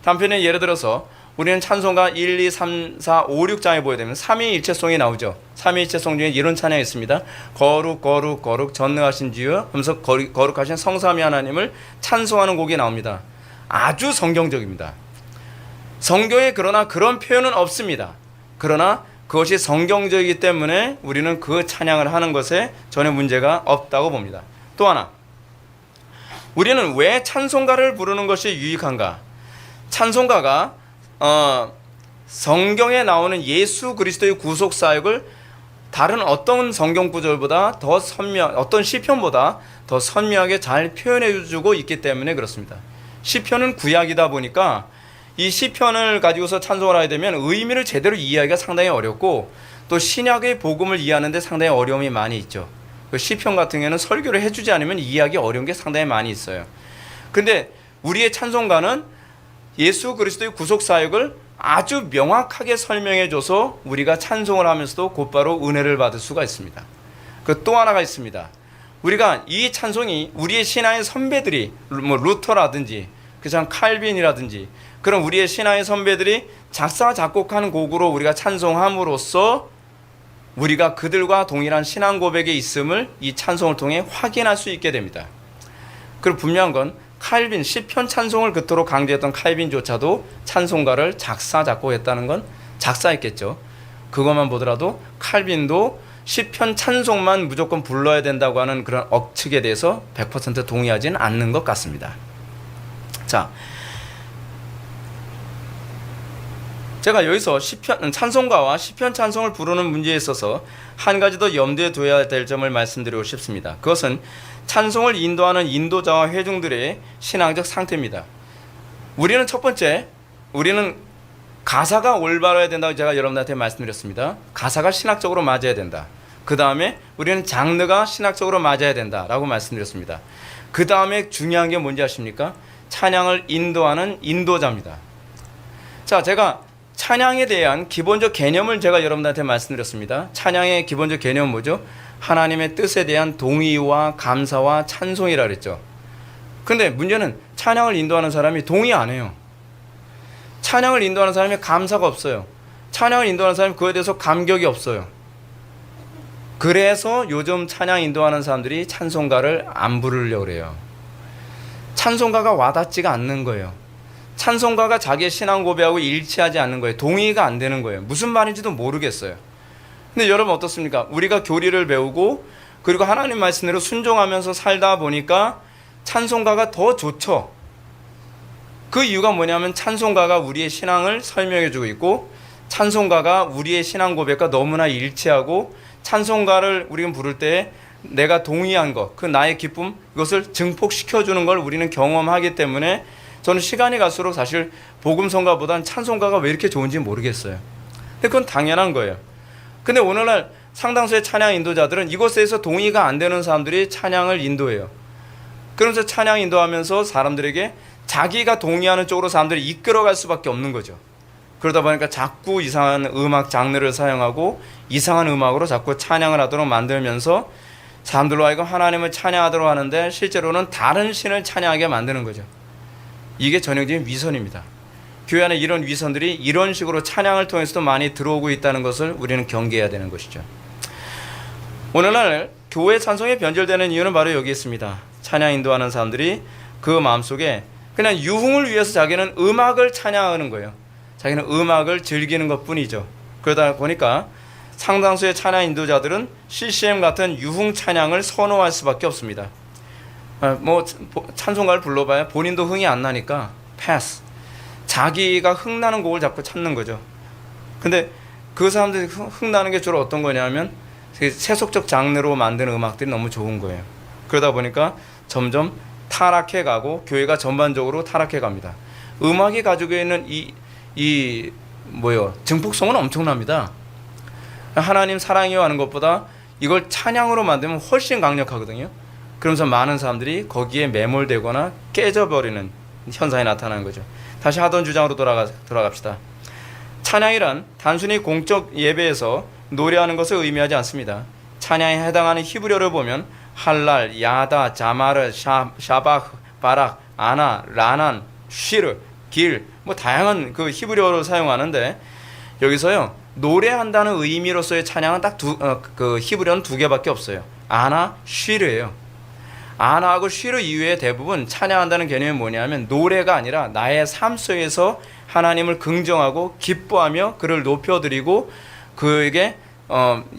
S1: 단편에 예를 들어서 우리는 찬송가 1, 2, 3, 4, 5, 6장에 보게 되면 삼위일체송이 나오죠. 삼위일체송 중에 이런 찬양이 있습니다. 거룩 거룩 거룩 전능하신 주여 하면서 거룩하신 성삼위 하나님을 찬송하는 곡이 나옵니다. 아주 성경적입니다. 성경에 그러나 그런 표현은 없습니다. 그러나 그것이 성경적이기 때문에 우리는 그 찬양을 하는 것에 전혀 문제가 없다고 봅니다. 또 하나, 우리는 왜 찬송가를 부르는 것이 유익한가? 찬송가가 성경에 나오는 예수 그리스도의 구속 사역을 다른 어떤 성경 구절보다 더 어떤 시편보다 더 선명하게 잘 표현해 주고 있기 때문에 그렇습니다. 시편은 구약이다 보니까 이 시편을 가지고서 찬송을 하게 되면 의미를 제대로 이해하기가 상당히 어렵고 또 신약의 복음을 이해하는 데 상당히 어려움이 많이 있죠. 시편 같은 경우는 설교를 해주지 않으면 이해하기 어려운 게 상당히 많이 있어요. 근데 우리의 찬송가는 예수 그리스도의 구속 사역을 아주 명확하게 설명해줘서 우리가 찬송을 하면서도 곧바로 은혜를 받을 수가 있습니다. 그 또 하나가 있습니다. 우리가 이 찬송이 우리의 신앙의 선배들이 뭐 루터라든지 그냥 칼빈이라든지 그런 우리의 신앙의 선배들이 작사 작곡한 곡으로 우리가 찬송함으로써 우리가 그들과 동일한 신앙 고백에 있음을 이 찬송을 통해 확인할 수 있게 됩니다. 그리고 분명한 건 칼빈 시편 찬송을 그토록 강조했던 칼빈조차도 찬송가를 작사 작곡했다는 건 작사했겠죠. 그것만 보더라도 칼빈도 시편 찬송만 무조건 불러야 된다고 하는 그런 억측에 대해서 100% 동의하지는 않는 것 같습니다. 자, 제가 여기서 시편 찬송가와 시편 찬송을 부르는 문제에 있어서 한 가지 더 염두에 둬야 될 점을 말씀드리고 싶습니다. 그것은 찬송을 인도하는 인도자와 회중들의 신앙적 상태입니다. 우리는 첫 번째, 우리는 가사가 올바라야 된다고 제가 여러분들한테 말씀드렸습니다. 가사가 신학적으로 맞아야 된다. 그 다음에 우리는 장르가 신학적으로 맞아야 된다라고 말씀드렸습니다. 그 다음에 중요한 게 뭔지 아십니까? 찬양을 인도하는 인도자입니다. 자, 제가 찬양에 대한 기본적 개념을 제가 여러분들한테 말씀드렸습니다. 찬양의 기본적 개념은 뭐죠? 하나님의 뜻에 대한 동의와 감사와 찬송이라 그랬죠. 근데 문제는 찬양을 인도하는 사람이 동의 안 해요. 찬양을 인도하는 사람이 감사가 없어요. 찬양을 인도하는 사람이 그거에 대해서 감격이 없어요. 그래서 요즘 찬양 인도하는 사람들이 찬송가를 안 부르려고 그래요. 찬송가가 와닿지가 않는 거예요. 찬송가가 자기의 신앙 고백하고 일치하지 않는 거예요. 동의가 안 되는 거예요. 무슨 말인지도 모르겠어요. 근데 여러분 어떻습니까? 우리가 교리를 배우고 그리고 하나님 말씀대로 순종하면서 살다 보니까 찬송가가 더 좋죠. 그 이유가 뭐냐면 찬송가가 우리의 신앙을 설명해 주고 있고 찬송가가 우리의 신앙 고백과 너무나 일치하고 찬송가를 우리가 부를 때 내가 동의한 것, 그 나의 기쁨, 이것을 증폭시켜 주는 걸 우리는 경험하기 때문에 저는 시간이 갈수록 사실 복음성가보다는 찬송가가 왜 이렇게 좋은지 모르겠어요. 근데 그건 당연한 거예요. 근데 오늘날 상당수의 찬양 인도자들은 이것에 대해서 동의가 안 되는 사람들이 찬양을 인도해요. 그러면서 찬양 인도하면서 사람들에게 자기가 동의하는 쪽으로 사람들이 이끌어갈 수밖에 없는 거죠. 그러다 보니까 자꾸 이상한 음악 장르를 사용하고 이상한 음악으로 자꾸 찬양을 하도록 만들면서 사람들로 하여금 하나님을 찬양하도록 하는데 실제로는 다른 신을 찬양하게 만드는 거죠. 이게 전형적인 위선입니다. 교회 안에 이런 위선들이 이런 식으로 찬양을 통해서도 많이 들어오고 있다는 것을 우리는 경계해야 되는 것이죠. 오늘날 교회 찬송에 변절되는 이유는 바로 여기 있습니다. 찬양 인도하는 사람들이 그 마음속에 그냥 유흥을 위해서 자기는 음악을 찬양하는 거예요. 자기는 음악을 즐기는 것뿐이죠. 그러다 보니까 상당수의 찬양 인도자들은 CCM 같은 유흥 찬양을 선호할 수밖에 없습니다. 뭐 찬송가를 불러봐야 본인도 흥이 안 나니까 패스. 자기가 흥나는 곡을 자꾸 찾는 거죠. 근데 그 사람들이 흥나는 게 주로 어떤 거냐면 세속적 장르로 만드는 음악들이 너무 좋은 거예요. 그러다 보니까 점점 타락해 가고 교회가 전반적으로 타락해 갑니다. 음악이 가지고 있는 증폭성은 엄청납니다. 하나님 사랑이요 하는 것보다 이걸 찬양으로 만들면 훨씬 강력하거든요. 그러면서 많은 사람들이 거기에 매몰되거나 깨져버리는 현상이 나타나는 거죠. 다시 하던 주장으로 돌아갑시다. 찬양이란 단순히 공적 예배에서 노래하는 것을 의미하지 않습니다. 찬양에 해당하는 히브리어를 보면 할랄, 야다, 자마르, 샤바흐, 바락, 아나, 라난, 쉬르, 길, 뭐 다양한 그 히브리어를 사용하는데 여기서요 노래한다는 의미로서의 찬양은 딱 그 히브리어는 두 개밖에 없어요. 아나, 쉬르예요. 아나하고 쉬르 이후에 대부분 찬양한다는 개념이 뭐냐면 노래가 아니라 나의 삶 속에서 하나님을 긍정하고 기뻐하며 그를 높여드리고 그에게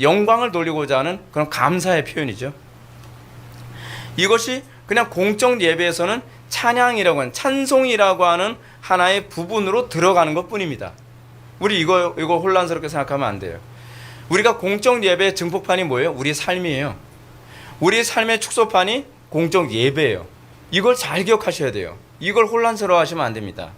S1: 영광을 돌리고자 하는 그런 감사의 표현이죠. 이것이 그냥 공적 예배에서는 찬양이라고 하는 찬송이라고 하는 하나의 부분으로 들어가는 것뿐입니다. 우리 이거 혼란스럽게 생각하면 안 돼요. 우리가 공적 예배의 증폭판이 뭐예요? 우리 삶이에요. 우리 삶의 축소판이 공적 예배예요. 이걸 잘 기억하셔야 돼요. 이걸 혼란스러워 하시면 안 됩니다.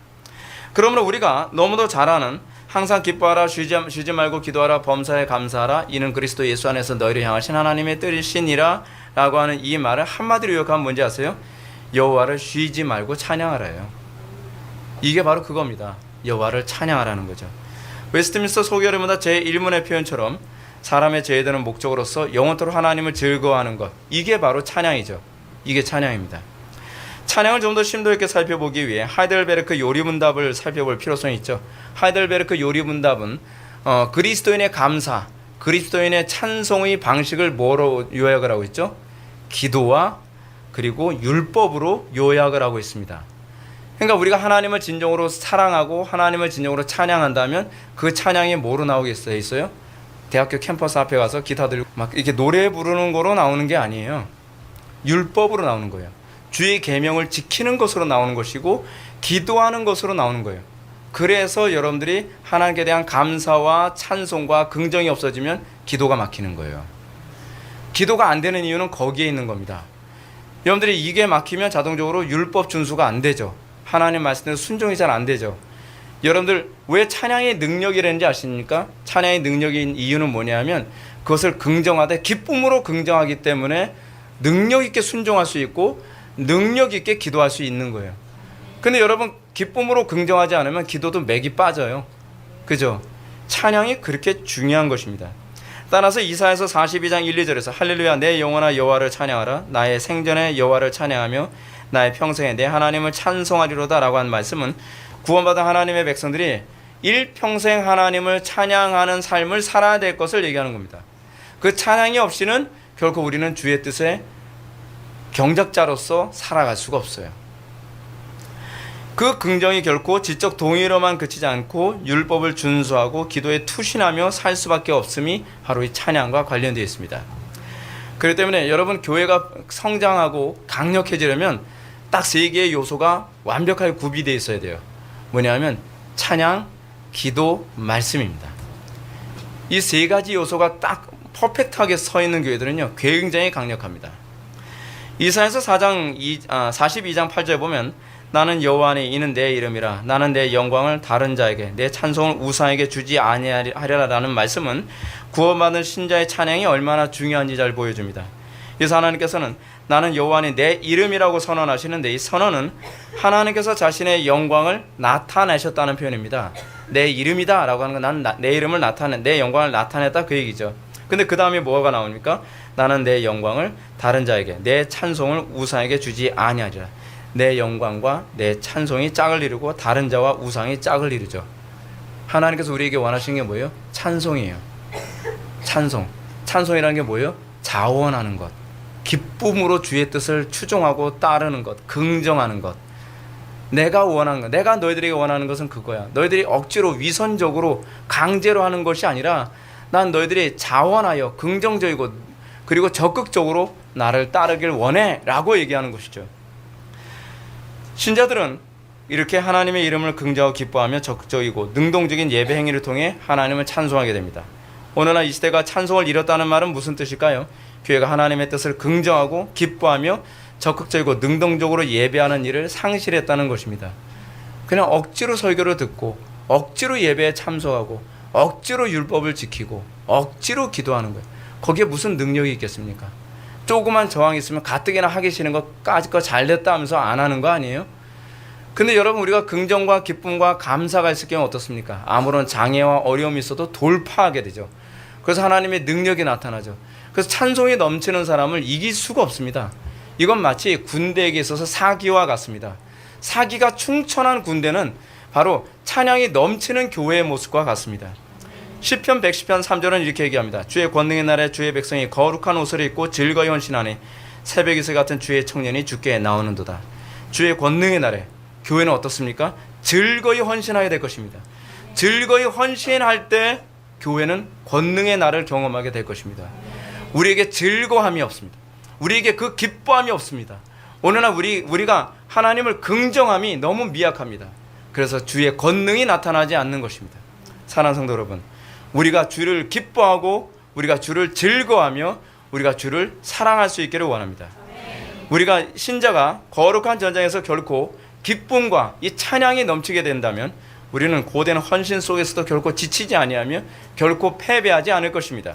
S1: 그러므로 우리가 너무도 잘 아는 항상 기뻐하라, 쉬지 말고 기도하라, 범사에 감사하라, 이는 그리스도 예수 안에서 너희를 향하신 하나님의 뜻이시니라 라고 하는 이 말을 한마디로 요약하면 뭔지 아세요? 여호와를 쉬지 말고 찬양하라예요. 이게 바로 그겁니다. 여호와를 찬양하라는 거죠. 웨스트민스터 소결문화 제1문의 표현처럼 사람의 제외되는 목적으로서 영원토록 하나님을 즐거워하는 것, 이게 바로 찬양이죠. 이게 찬양입니다. 찬양을 좀 더 심도 있게 살펴보기 위해 하이델베르크 요리문답을 살펴볼 필요성이 있죠. 하이델베르크 요리문답은 그리스도인의 감사, 그리스도인의 찬송의 방식을 뭐로 요약을 하고 있죠? 기도와 그리고 율법으로 요약을 하고 있습니다. 그러니까 우리가 하나님을 진정으로 사랑하고 하나님을 진정으로 찬양한다면 그 찬양이 뭐로 나오겠어요? 대학교 캠퍼스 앞에 가서 기타 들고 막 이렇게 노래 부르는 거로 나오는 게 아니에요. 율법으로 나오는 거예요. 주의 계명을 지키는 것으로 나오는 것이고 기도하는 것으로 나오는 거예요. 그래서 여러분들이 하나님께 대한 감사와 찬송과 긍정이 없어지면 기도가 막히는 거예요. 기도가 안 되는 이유는 거기에 있는 겁니다. 여러분들이 이게 막히면 자동적으로 율법 준수가 안 되죠. 하나님 말씀대로 순종이 잘 안 되죠. 여러분들 왜 찬양의 능력이라는지 아십니까? 찬양의 능력인 이유는 뭐냐면 그것을 긍정하되 기쁨으로 긍정하기 때문에 능력 있게 순종할 수 있고 능력 있게 기도할 수 있는 거예요. 근데 여러분 기쁨으로 긍정하지 않으면 기도도 맥이 빠져요. 그죠? 찬양이 그렇게 중요한 것입니다. 따라서 이사야서 42장 1, 2절에서 할렐루야 내 영혼아 여호와를 찬양하라 나의 생전에 여호와를 찬양하며 나의 평생에 내 하나님을 찬송하리로다 라고 한 말씀은 구원받은 하나님의 백성들이 일평생 하나님을 찬양하는 삶을 살아야 될 것을 얘기하는 겁니다. 그 찬양이 없이는 결코 우리는 주의 뜻에 경작자로서 살아갈 수가 없어요. 그 긍정이 결코 지적 동의로만 그치지 않고 율법을 준수하고 기도에 투신하며 살 수밖에 없음이 바로 이 찬양과 관련되어 있습니다. 그렇기 때문에 여러분 교회가 성장하고 강력해지려면 딱 세 개의 요소가 완벽하게 구비되어 있어야 돼요. 뭐냐면 찬양, 기도, 말씀입니다. 이 세 가지 요소가 딱 퍼펙트하게 서 있는 교회들은요 굉장히 강력합니다. 이사야서 42장 8절에 보면 나는 여호와 안에 이는 내 이름이라 나는 내 영광을 다른 자에게 내 찬송을 우상에게 주지 아니하리라라는 말씀은 구원받은 신자의 찬양이 얼마나 중요한지 잘 보여줍니다. 그래서 하나님께서는 나는 여호와 안에 내 이름이라고 선언하시는데 이 선언은 하나님께서 자신의 영광을 나타내셨다는 표현입니다. 내 이름이다 라고 하는 건 나는 내 이름을 내 영광을 나타냈다 그 얘기죠. 근데 그 다음에 뭐가 나옵니까? 나는 내 영광을 다른 자에게 내 찬송을 우상에게 주지 아니하리라. 내 영광과 내 찬송이 짝을 이루고 다른 자와 우상이 짝을 이루죠. 하나님께서 우리에게 원하시는 게 뭐예요? 찬송이에요. 찬송이라는 게 뭐예요? 자원하는 것, 기쁨으로 주의 뜻을 추종하고 따르는 것, 긍정하는 것. 내가 원하는 것, 내가 너희들에게 원하는 것은 그거야. 너희들이 억지로 위선적으로 강제로 하는 것이 아니라 난 너희들이 자원하여 긍정적이고 그리고 적극적으로 나를 따르길 원해 라고 얘기하는 것이죠. 신자들은 이렇게 하나님의 이름을 긍정하고 기뻐하며 적극적이고 능동적인 예배 행위를 통해 하나님을 찬송하게 됩니다. 오늘날 이 시대가 찬송을 잃었다는 말은 무슨 뜻일까요? 교회가 하나님의 뜻을 긍정하고 기뻐하며 적극적이고 능동적으로 예배하는 일을 상실했다는 것입니다. 그냥 억지로 설교를 듣고 억지로 예배에 참석하고 억지로 율법을 지키고 억지로 기도하는 거예요. 거기에 무슨 능력이 있겠습니까? 조그만 저항이 있으면 가뜩이나 하기 싫은 것까지 거 잘됐다 하면서 안 하는 거 아니에요? 근데 여러분 우리가 긍정과 기쁨과 감사가 있을 경우 어떻습니까? 아무런 장애와 어려움이 있어도 돌파하게 되죠. 그래서 하나님의 능력이 나타나죠. 그래서 찬송이 넘치는 사람을 이길 수가 없습니다. 이건 마치 군대에게 있어서 사기와 같습니다. 사기가 충천한 군대는 바로 찬양이 넘치는 교회의 모습과 같습니다. 시편 110편 3절은 이렇게 얘기합니다. 주의 권능의 날에 주의 백성이 거룩한 옷을 입고 즐거이 헌신하니 새벽 이슬 같은 주의 청년이 주께 나오는도다. 주의 권능의 날에 교회는 어떻습니까? 즐거이 헌신하게 될 것입니다. 즐거이 헌신할 때 교회는 권능의 날을 경험하게 될 것입니다. 우리에게 즐거움이 없습니다. 우리에게 그 기뻐함이 없습니다. 오늘날 우리가 하나님을 긍정함이 너무 미약합니다. 그래서 주의 권능이 나타나지 않는 것입니다. 사랑하는 성도 여러분, 우리가 주를 기뻐하고 우리가 주를 즐거워하며 우리가 주를 사랑할 수 있기를 원합니다. 우리가 신자가 거룩한 전장에서 결코 기쁨과 이 찬양이 넘치게 된다면 우리는 고된 헌신 속에서도 결코 지치지 아니하며 결코 패배하지 않을 것입니다.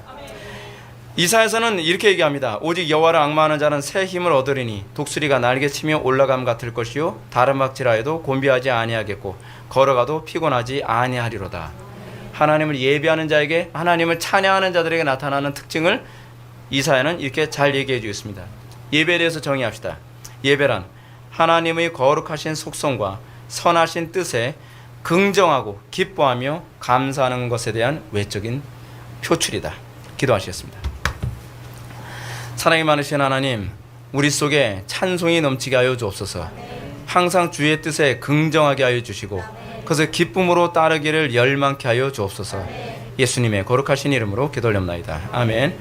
S1: 이사야서는 이렇게 얘기합니다. 오직 여호와를 앙마하는 자는 새 힘을 얻으리니 독수리가 날개치며 올라감 같을 것이요 다른 박질하여도 곤비하지 아니하겠고 걸어가도 피곤하지 아니하리로다. 하나님을 예배하는 자에게, 하나님을 찬양하는 자들에게 나타나는 특징을 이사야는 이렇게 잘 얘기해 주었습니다. 예배에 대해서 정의합시다. 예배란 하나님의 거룩하신 속성과 선하신 뜻에 긍정하고 기뻐하며 감사하는 것에 대한 외적인 표출이다. 기도하시겠습니다. 사랑이 많으신 하나님, 우리 속에 찬송이 넘치게 하여 주옵소서. 항상 주의 뜻에 긍정하게 하여 주시고 그것을 기쁨으로 따르기를 열망케 하여 주옵소서. 예수님의 거룩하신 이름으로 기도올렵나이다. 아멘.